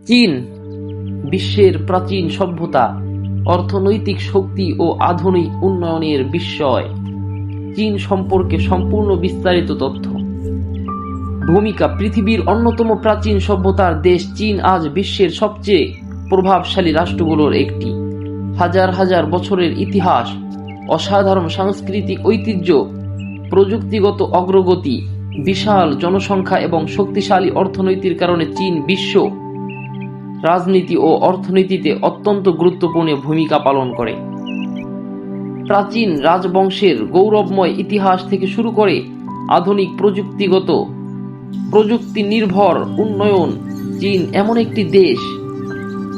চীন বিশ্বের প্রাচীন সভ্যতা, অর্থনৈতিক শক্তি ও আধুনিক উন্নয়নের বিস্ময়। চীন সম্পর্কে সম্পূর্ণ বিস্তারিত তথ্য। ভূমিকা। পৃথিবীর অন্যতম প্রাচীন সভ্যতার দেশ চীন আজ বিশ্বের সবচেয়ে প্রভাবশালী রাষ্ট্রগুলোর একটি। হাজার হাজার বছরের ইতিহাস, অসাধারণ সাংস্কৃতিক ঐতিহ্য, প্রযুক্তিগত অগ্রগতি, বিশাল জনসংখ্যা এবং শক্তিশালী অর্থনীতির কারণে চীন বিশ্ব রাজনীতি ও অর্থনীতিতে অত্যন্ত গুরুত্বপূর্ণ ভূমিকা পালন করে। প্রাচীন রাজবংশের গৌরবময় ইতিহাস থেকে শুরু করে আধুনিক প্রযুক্তি নির্ভর উন্নয়ন, চীন এমন একটি দেশ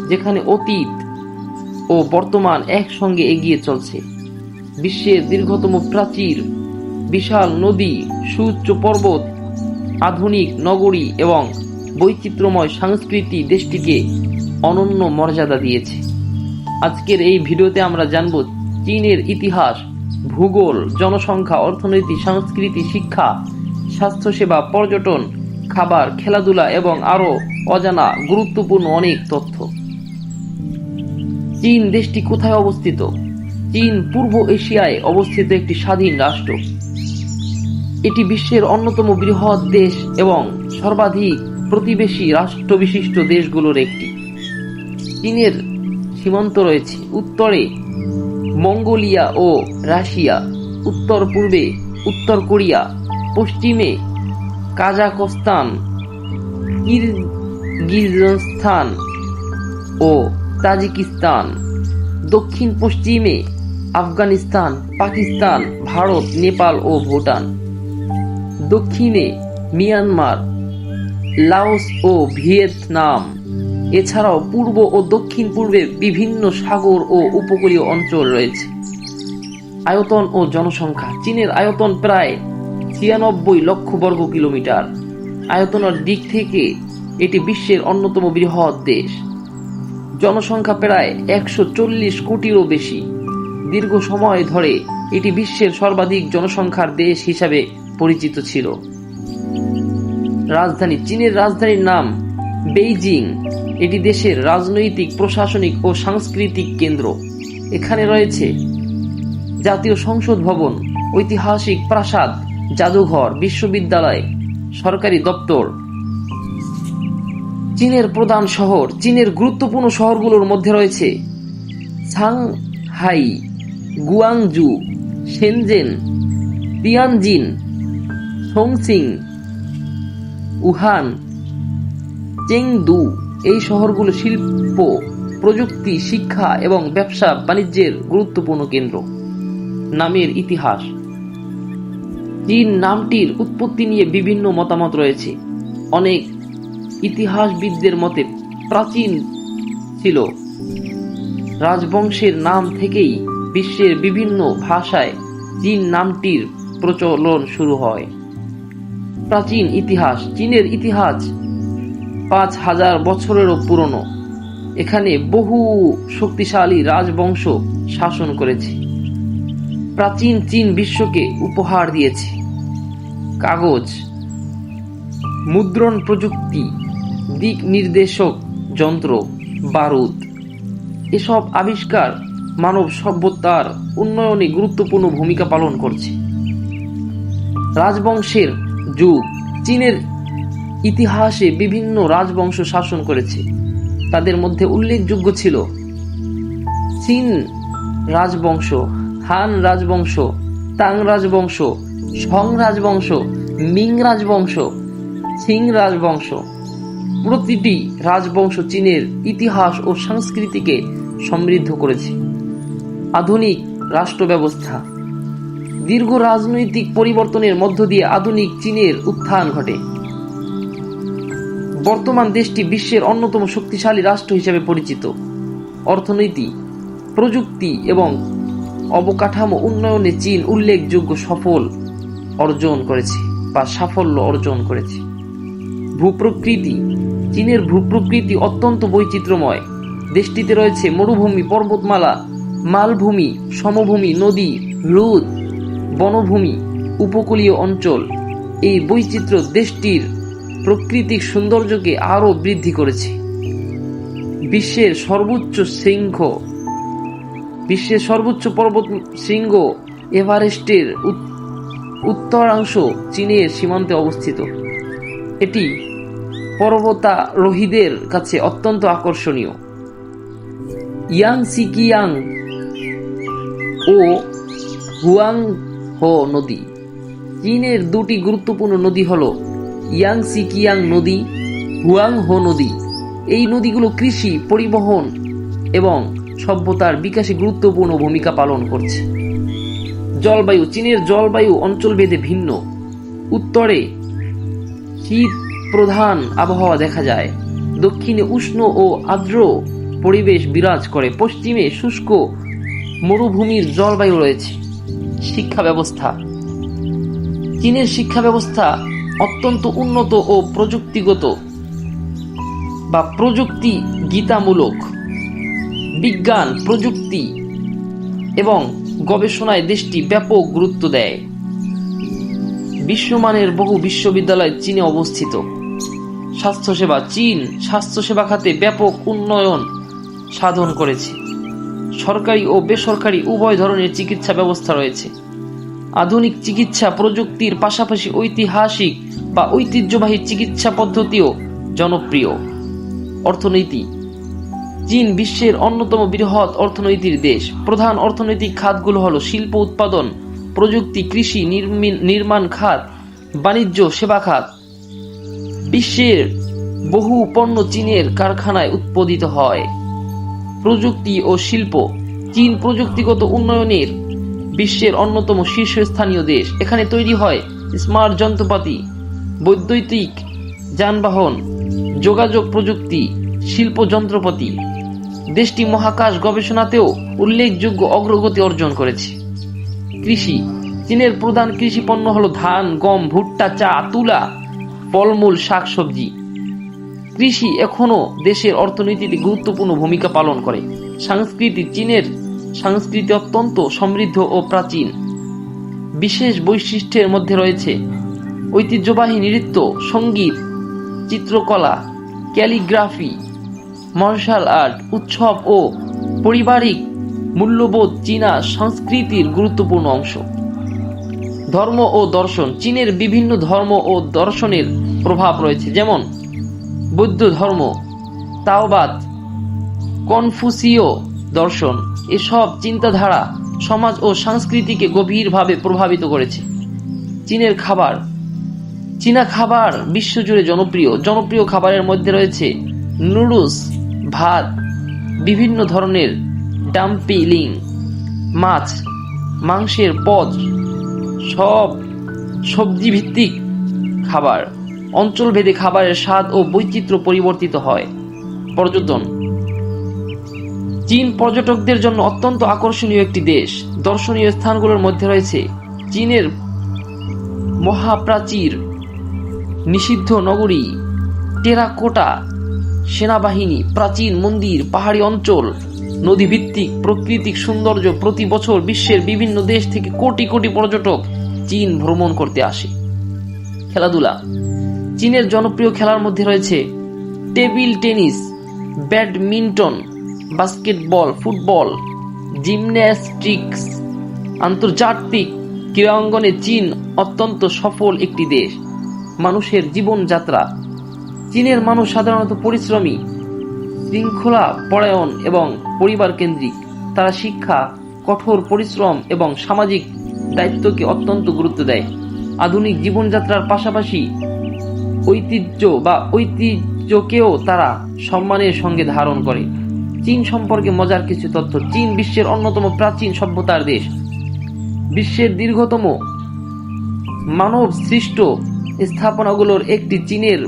যেখানে অতীত ও বর্তমান একসঙ্গে এগিয়ে চলছে। বিশ্বের দীর্ঘতম প্রাচীর, বিশাল নদী, সুউচ্চ পর্বত, আধুনিক নগরী এবং বৈচিত্র্যময় সংস্কৃতি দেশটিকে অনন্য মর্যাদা দিয়েছে। আজকের এই ভিডিওতে আমরা জানব চীনের ইতিহাস, ভূগোল, জনসংখ্যা, অর্থনীতি, সংস্কৃতি, শিক্ষা, স্বাস্থ্যসেবা, পর্যটন, খাবার, খেলাধুলা এবং আরও অজানা গুরুত্বপূর্ণ অনেক তথ্য। চীন দেশটি কোথায় অবস্থিত? চীন পূর্ব এশিয়ায় অবস্থিত একটি স্বাধীন রাষ্ট্র। এটি বিশ্বের অন্যতম বৃহৎ দেশ এবং সর্বাধিক প্রতিবেশী রাষ্ট্রবিশিষ্ট দেশগুলোর একটি। চীনের সীমান্ত রয়েছে উত্তরে মঙ্গোলিয়া ও রাশিয়া, উত্তর পূর্বে উত্তর কোরিয়া, পশ্চিমে কাজাখস্তান, কিরগিজস্তান ও তাজিকিস্তান, দক্ষিণ পশ্চিমে আফগানিস্তান, পাকিস্তান, ভারত, নেপাল ও ভুটান, দক্ষিণে মিয়ানমার, লাওস ও ভিয়েতনাম। এছাড়াও পূর্ব ও দক্ষিণ পূর্বে বিভিন্ন সাগর ও উপকূলীয় অঞ্চল রয়েছে। আয়তন ও জনসংখ্যা। চীনের আয়তন প্রায় ৯৬ লক্ষ বর্গ কিলোমিটার। আয়তনের দিক থেকে এটি বিশ্বের অন্যতম বৃহৎ দেশ। জনসংখ্যা প্রায় ১৪০ কোটিরও বেশি। দীর্ঘ সময় ধরে এটি বিশ্বের সর্বাধিক জনসংখ্যার দেশ হিসাবে পরিচিত ছিল। রাজধানী। চীনের রাজধানীর নাম বেইজিং। এটি দেশের রাজনৈতিক, প্রশাসনিক ও সাংস্কৃতিক কেন্দ্র। এখানে রয়েছে জাতীয় সংসদ ভবন, ঐতিহাসিক প্রাসাদ, জাদুঘর, বিশ্ববিদ্যালয়, সরকারি দপ্তর। চীনের প্রধান শহর। চীনের গুরুত্বপূর্ণ শহরগুলোর মধ্যে রয়েছে Shanghai, Guangzhou, Shenzhen, Tianjin, Chongqing, Wuhan, Chengdu. এই শহরগুলো শিল্প, প্রযুক্তি, শিক্ষা এবং ব্যবসা বাণিজ্যের গুরুত্বপূর্ণ কেন্দ্র। নামের ইতিহাস। চীন নামটির উৎপত্তি নিয়ে বিভিন্ন মতামত রয়েছে। অনেক ইতিহাসবিদদের মতে প্রাচীন ছিল রাজবংশের নাম থেকেই বিশ্বের বিভিন্ন ভাষায় চীন নামটির প্রচলন শুরু হয়। প্রাচীন ইতিহাস। চীনের ইতিহাস ৫,০০০ বছরেরও পুরনো। এখানে বহু শক্তিশালী রাজবংশ শাসন করেছে। প্রাচীন চীন বিশ্বকে উপহার দিয়েছে কাগজ, মুদ্রণ প্রযুক্তি, দিক নির্দেশক যন্ত্র, বারুদ। এসব আবিষ্কার মানব সভ্যতার উন্নয়নে গুরুত্বপূর্ণ ভূমিকা পালন করছে। রাজবংশের যুগ। চীনের ইতিহাসে বিভিন্ন রাজবংশ শাসন করেছে। তাদের মধ্যে উল্লেখযোগ্য ছিল চিন রাজবংশ, হান রাজবংশ, তাং রাজবংশ, সং রাজবংশ, মিং রাজবংশ, ছিং রাজবংশ। প্রতিটি রাজবংশ চীনের ইতিহাস ও সংস্কৃতিকে সমৃদ্ধ করেছে। আধুনিক রাষ্ট্র ব্যবস্থা। দীর্ঘ রাজনৈতিক পরিবর্তনের মধ্য দিয়ে আধুনিক চীনের উত্থান ঘটে। বর্তমান দেশটি বিশ্বের অন্যতম শক্তিশালী রাষ্ট্র হিসেবে পরিচিত। অর্থনীতি, প্রযুক্তি এবং অবকাঠামো উন্নয়নে চীন উল্লেখযোগ্য সাফল্য অর্জন করেছে। ভূপ্রকৃতি। চীনের ভূপ্রকৃতি অত্যন্ত বৈচিত্র্যময়। দেশটিতে রয়েছে মরুভূমি, পর্বতমালা, মালভূমি, সমভূমি, নদী, হ্রদ, বনভূমি, উপকূলীয় অঞ্চল। এই বৈচিত্র্য দেশটির প্রাকৃতিক সৌন্দর্যকে আরও বৃদ্ধি করেছে। বিশ্বের সর্বোচ্চ পর্বত শৃঙ্গ এভারেস্টের উত্তরাংশ চীনের সীমান্তে অবস্থিত। এটি পর্বতারোহীদের কাছে অত্যন্ত আকর্ষণীয়। ইয়াংসিকিয়াং ও হুয়াংহো নদী। চীনের দুটি গুরুত্বপূর্ণ নদী হল ইয়াংসিকিয়াং নদী, হুয়াংহো নদী। এই নদীগুলো কৃষি, পরিবহন এবং সভ্যতার বিকাশে গুরুত্বপূর্ণ ভূমিকা পালন করছে। জলবায়ু। চীনের জলবায়ু অঞ্চলভেদে ভিন্ন। উত্তরে শীত প্রধান আবহাওয়া দেখা যায়, দক্ষিণে উষ্ণ ও আর্দ্র পরিবেশ বিরাজ করে, পশ্চিমে শুষ্ক মরুভূমির জলবায়ু রয়েছে। শিক্ষা ব্যবস্থা। চীনের শিক্ষা ব্যবস্থা অত্যন্ত উন্নত ও প্রযুক্তিগীতামূলক। বিজ্ঞান, প্রযুক্তি এবং গবেষণায় দেশটি ব্যাপক গুরুত্ব দেয়। বিশ্বমানের বহু বিশ্ববিদ্যালয় চীনে অবস্থিত। স্বাস্থ্যসেবা। চীন স্বাস্থ্যসেবা খাতে ব্যাপক উন্নয়ন সাধন করেছে। সরকারি ও বেসরকারি উভয় ধরনের চিকিৎসা ব্যবস্থা রয়েছে। আধুনিক চিকিৎসা প্রযুক্তির পাশাপাশি ঐতিহ্যবাহী চিকিৎসা পদ্ধতিও জনপ্রিয়। অর্থনীতি। চীন বিশ্বের অন্যতম বৃহৎ অর্থনৈতিক দেশ। প্রধান অর্থনৈতিক খাতগুলো হল শিল্প উৎপাদন, প্রযুক্তি, কৃষি, নির্মাণ খাত, বাণিজ্য, সেবা খাত। বিশ্বের বহু পণ্য চীনের কারখানায় উৎপাদিত হয়। প্রযুক্তি ও শিল্প। চীন প্রযুক্তিগত উন্নয়নের বিশ্বের অন্যতম শীর্ষস্থানীয় দেশ। এখানে তৈরি হয় স্মার্ট যন্ত্রপাতি, বৈদ্যুতিক যানবাহন, যোগাযোগ প্রযুক্তি, শিল্প যন্ত্রপাতি। দেশটি মহাকাশ গবেষণাতেও উল্লেখযোগ্য অগ্রগতি অর্জন করেছে। কৃষি। চীনের প্রধান কৃষি পণ্য হল ধান, গম, ভুট্টা, চা, তুলা, ফলমূল, শাকসবজি। কৃষি এখনো দেশের অর্থনীতিতে গুরুত্বপূর্ণ ভূমিকা পালন করে। সংস্কৃতি। চীনের সংস্কৃতি অত্যন্ত সমৃদ্ধ ও প্রাচীন। বিশেষ বৈশিষ্ট্যের মধ্যে রয়েছে ঐতিহ্যবাহী নৃত্য, সঙ্গীত, চিত্রকলা, ক্যালিগ্রাফি, মার্শাল আর্ট, উৎসব ও পারিবারিক মূল্যবোধ চীনা সংস্কৃতির গুরুত্বপূর্ণ অংশ। ধর্ম ও দর্শন। চীনের বিভিন্ন ধর্ম ও দর্শনের প্রভাব রয়েছে, যেমন বৌদ্ধ ধর্ম, তাওবাদ, কনফুসীয় দর্শন। এসব চিন্তাধারা সমাজ ও সংস্কৃতিকে গভীরভাবে প্রভাবিত করেছে। চীনের খাবার। চীনা খাবার বিশ্বজুড়ে জনপ্রিয় খাবারের মধ্যে রয়েছে নুডলস, ভাত, বিভিন্ন ধরনের ডাম্পলিং, মাছ, মাংসের পদ, সব সবজি ভিত্তিক খাবার। অঞ্চলভেদে খাবারের স্বাদ ও বৈচিত্র্য পরিবর্তিত হয়। পর্যটন। চীন পর্যটকদের জন্য অত্যন্ত আকর্ষণীয় একটি দেশ। দর্শনীয় স্থানগুলোর মধ্যে রয়েছে চীনের মহাপ্রাচীর, নিষিদ্ধ নগরী, টেরাকোটা সেনাবাহিনী, প্রাচীন মন্দির, পাহাড়ি অঞ্চল, নদীভিত্তিক প্রাকৃতিক সৌন্দর্য। প্রতি বছর বিশ্বের বিভিন্ন দেশ থেকে কোটি কোটি পর্যটক চীন ভ্রমণ করতে আসে। খেলাধুলা। চীনের জনপ্রিয় খেলার মধ্যে রয়েছে table tennis, badminton, basketball, football, gymnastics. আন্তর্জাতিক ক্রীড়াঙ্গনে চীন অত্যন্ত সফল একটি দেশ। মানুষের জীবনযাত্রা। চীনের মানুষ সাধারণত পরিশ্রমী, শৃঙ্খলা পরায়ণ এবং পরিবার কেন্দ্রিক। তারা শিক্ষা, কঠোর পরিশ্রম এবং সামাজিক দায়িত্বকে অত্যন্ত গুরুত্ব দেয়। আধুনিক জীবনযাত্রার পাশাপাশি ঐতিহ্যকেও তারা সম্মানের সঙ্গে ধারণ করে। চীন সম্পর্কে মজার কিছু তথ্য। চীন বিশ্বের অন্যতম প্রাচীন সভ্যতার দেশ। বিশ্বের দীর্ঘতম মানব সৃষ্ট স্থাপনাগুলোর একটি চীনের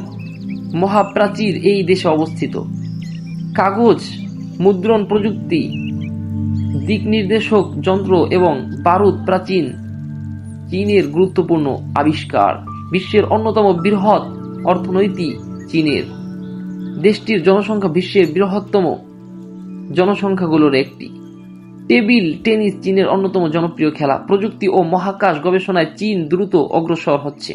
মহাপ্রাচীর এই দেশে অবস্থিত। কাগজ, মুদ্রণ প্রযুক্তি, দিক নির্দেশক যন্ত্র এবং বারুদ প্রাচীন চীনের গুরুত্বপূর্ণ আবিষ্কার। বিশ্বের অন্যতম বৃহৎ অর্থনীতি চীনের। দেশটির জনসংখ্যা বিশ্বের বৃহত্তম জনসংখ্যাগুলোর একটি। টেবিল টেনিস চীনের অন্যতম জনপ্রিয় খেলা। প্রযুক্তি ও মহাকাশ গবেষণায় চীন দ্রুত অগ্রসর হচ্ছে।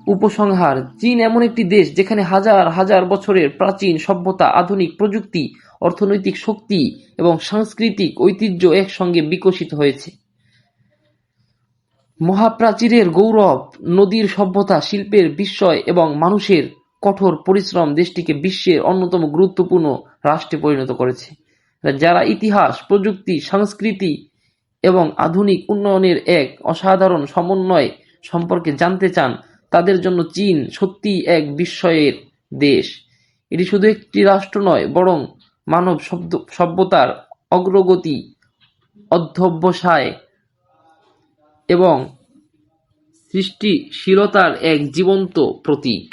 উপসংহার: চীন এমন একটি দেশ যেখানে হাজার হাজার বছরের প্রাচীন সভ্যতা, আধুনিক প্রযুক্তি, অর্থনৈতিক শক্তি এবং সাংস্কৃতিক ঐতিহ্য একসঙ্গে বিকশিত হয়েছে। মহাপ্রাচীরের গৌরব, নদীর সভ্যতা, শিল্পের বিস্ময় এবং মানুষের কঠোর পরিশ্রম দেশটিকে বিশ্বের অন্যতম গুরুত্বপূর্ণ রাষ্ট্রে পরিণত করেছে। যারা ইতিহাস, প্রযুক্তি, সংস্কৃতি এবং আধুনিক উন্নয়নের এক অসাধারণ সমন্বয় সম্পর্কে জানতে চান, তাদের জন্য চীন সত্যিই এক বিস্ময়ের দেশ। এটি শুধু একটি রাষ্ট্র নয়, বরং মানব সভ্যতার অগ্রগতি, অধ্যবসায় এবং সৃষ্টিশীলতার এক জীবন্ত প্রতীক।